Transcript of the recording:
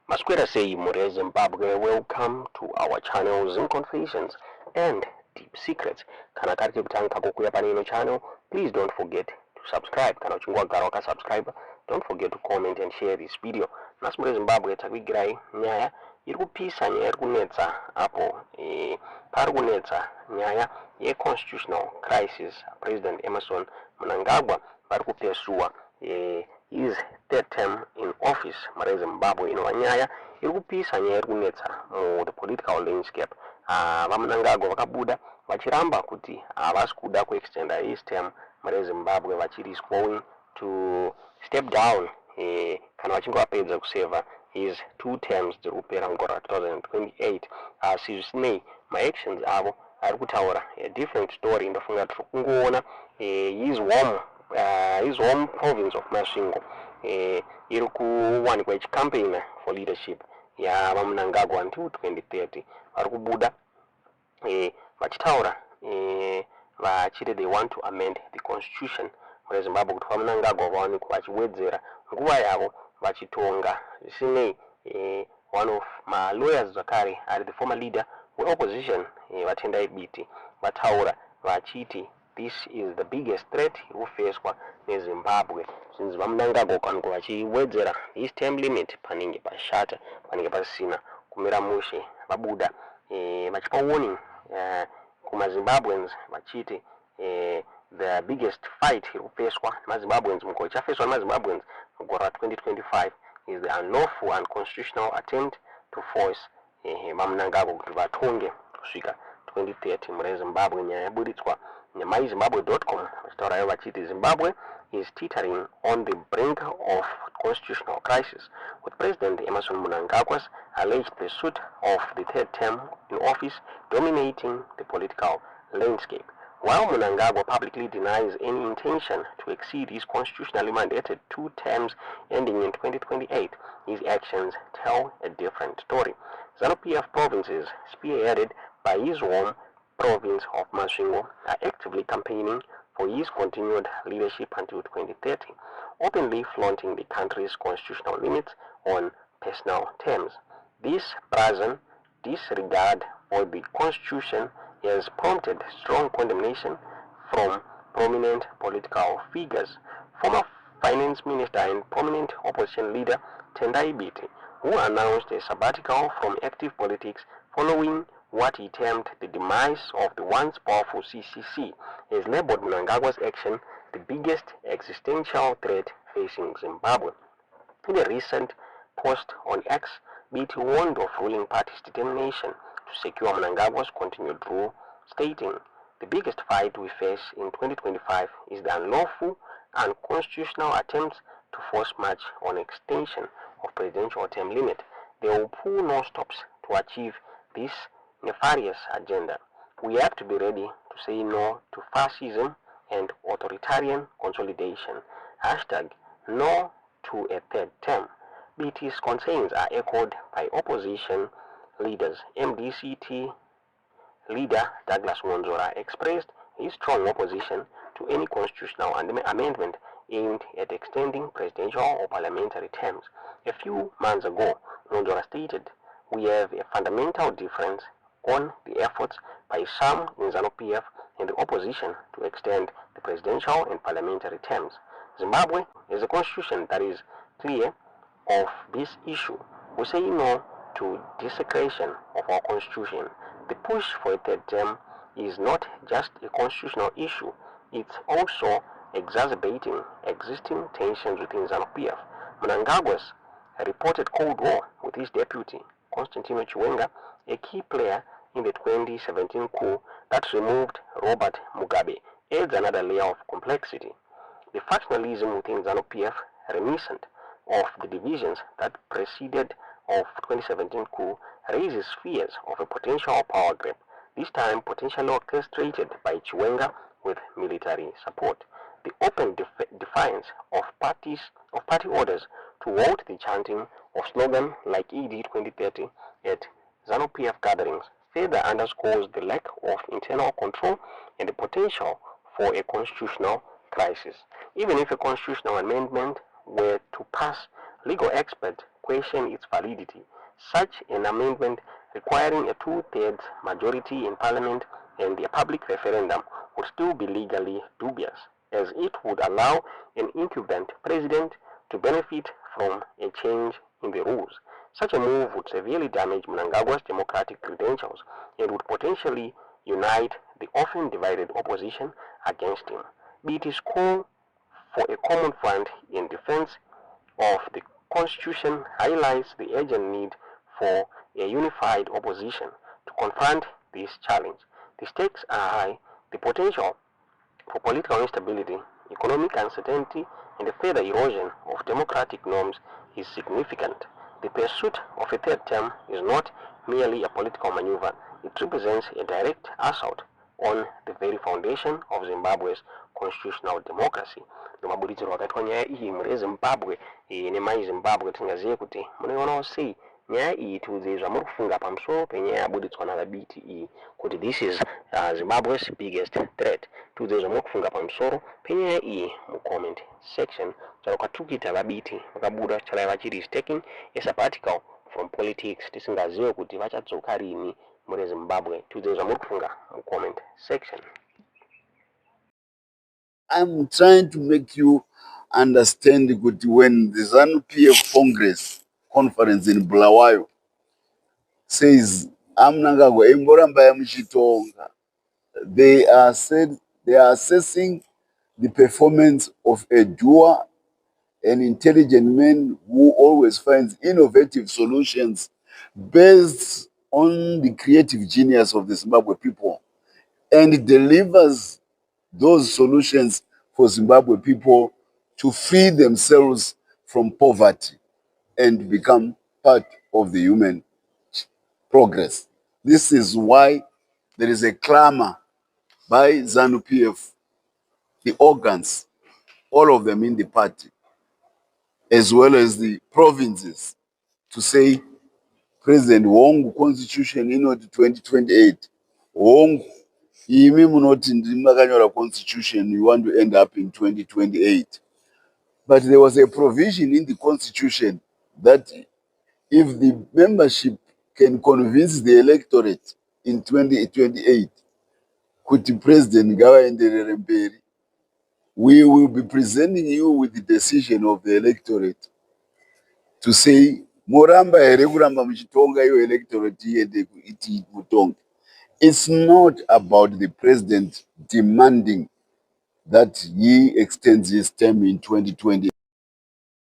Masquera say More Zimbabwe, welcome to our channel Zim Confessions and Deep Secrets. Kana kati kutanga kukuya panino channel, please don't forget to subscribe. Kana uchingwa garoka subscribe, don't forget to comment and share this video. Nasmure Zimbabwe takwigirai nyaya iri kupisa nyaya iri kunetsa apo pari kunetsa nyaya ye-constitutional crisis. President Emerson Mnangagwa vari kupesua his third term in office mare Zimbabwe inova nyaya iri kupisa nyaya iri kunetsa the political landscape. VaMnangagwa vakabuda vachiramba kuti havasi kuda kuextenda his term mare Zimbabwe, vachiri is going to step down kana vachinge vapedza kuseva his 2 terms dziri kupera mugore 2028. Sizvisinei maactions avo ari kutaura a different story. Ndofunga tiri kungoona his home province of Masvingo iri kuwanikwa ichicampaign for leadership yavaMnangagwa until 2030. vari kubuda vachitaura vachiti they want to amend the constitution mure Zimbabwe kuti vaMnangagwa vawanikwa vachiwedzera nguva yavo vachitonga. Zvisinei one of my lawyers zvakare ari the former leader we-opposition vaTendai Biti vataura vachiti this is the biggest threat iri kufeswa neZimbabwe since vaMnangagwa kwanikwa vachiwedzera his term limit panenge pashata, panenge pasina kumira mushe. Vabuda vachipa warning kumaZimbabweans vachiti the biggest fight iri kufeswa nemaZimbabweans mugore chafeswa nemaZimbabweans mugore 2025 is the unlawful and constitutional attempt to force vaMnangagwa kuti vatonge kusvika 2030 mure Zimbabwe. Nyaya yaburitswa nemyzimbabwe.com vachitaurayo vachiti Zimbabwe is teetering on the brink of constitutional crisis, with President Emerson Mnangagwa's alleged pursuit of the third term in office dominating the political landscape. While Mnangagwa publicly denies any intention to exceed his constitutionally mandated 2 terms ending in 2028, his actions tell a different story. ZANU-PF provinces, spearheaded by his home province of Masvingo, are actively campaigning for his continued leadership until 2030, openly flaunting the country's constitutional limits on personal terms. This brazen disregard for the constitution has prompted strong condemnation from prominent political figures. Former finance minister and prominent opposition leader Tendai Biti, who announced a sabbatical from active politics following what he termed the demise of the once powerful CCC, has labeled Mnangagwa's action the biggest existential threat facing Zimbabwe. In a recent post on X, Biti warned of ruling party's determination to secure Mnangagwa's continued rule, stating, "The biggest fight we face in 2025 is the unlawful and unconstitutional attempts to force march on extension of presidential term limit. They will pull no stops to achieve this nefarious agenda. We have to be ready to say no to fascism and authoritarian consolidation. Hashtag no to a third term." BT's concerns are echoed by opposition leaders. MDCT leader Douglas Monzora expressed his strong opposition to any constitutional amendment aimed at extending presidential or parliamentary terms. A few months ago, Monzora stated, "We have a fundamental difference on the efforts by some in ZANU-PF and the opposition to extend the presidential and parliamentary terms. Zimbabwe has a constitution that is clear of this issue. We say no to desecration of our constitution. The push for a third term is not just a constitutional issue, it's also exacerbating existing tensions within ZANU-PF. Mnangagwa's reported Cold War with his deputy, Constantino Chiwenga, a key player in the 2017 coup that removed Robert Mugabe, adds another layer of complexity. The factionalism within ZANU-PF, reminiscent of the divisions that preceded of 2017 coup, raises fears of a potential power grab, this time potentially orchestrated by Chiwenga with military support. The open defiance of party orders to halt the chanting of slogans like ED 2030 at ZANU-PF gatherings further underscores the lack of internal control and the potential for a constitutional crisis. Even if a constitutional amendment were to pass, legal experts question its validity. Such an amendment requiring a two-thirds majority in Parliament and a public referendum would still be legally dubious, as it would allow an incumbent president to benefit from a change in the rules. Such a move would severely damage Mnangagwa's democratic credentials and would potentially unite the often divided opposition against him. Biti's call for a common front in defense of the Constitution highlights the urgent need for a unified opposition to confront this challenge. The stakes are high. The potential for political instability, economic uncertainty, and a further erosion of democratic norms is significant. The pursuit of a third term is not merely a political maneuver. It represents a direct assault on the very foundation of Zimbabwe's constitutional democracy. Nomabulitiro wakati wa nyaya iyi muri Zimbabwe nemai Zimbabwe tingaziye kuti munoiona sei nyaya iyi tiudzezva muri kufunga pamusoro penyaya yabudzitswa naVabiti iyi kuti this is Zimbabwe's biggest threat. Tiudzezva muri kufunga pamusoro penyaya iyi mucomment section. Charo katukita Vabiti vakabuda chalaiva chiri is taking a sabbatical from politics tisingaziwe kuti vachadzoka rini muri Zimbabwe. Tiudzezva muri kufunga mucomment section. I'm trying to make you understand that when the ZANU-PF Congress conference in Bulawayo says Mnangagwa Emboramba Yamuchitonga, they are assessing the performance of a doer, an intelligent man who always finds innovative solutions based on the creative genius of the Zimbabwe people and delivers those solutions for Zimbabwe people to free themselves from poverty and become part of the human progress. This is why there is a clamor by ZANU-PF, the organs, all of them in the party, as well as the provinces, to say, President Wongu Constitution in 2028, Wongu imi munoti ndimakanyora constitution, you want to end up in 2028. But there was a provision in the constitution that if the membership can convince the electorate in 2028, kuti President ngavaenderere mberi, we will be presenting you with the decision of the electorate to say, moramba here kuramba muchitonga iyo electorate iende iti mutonga. It's not about the president demanding that he extends his term in 2020.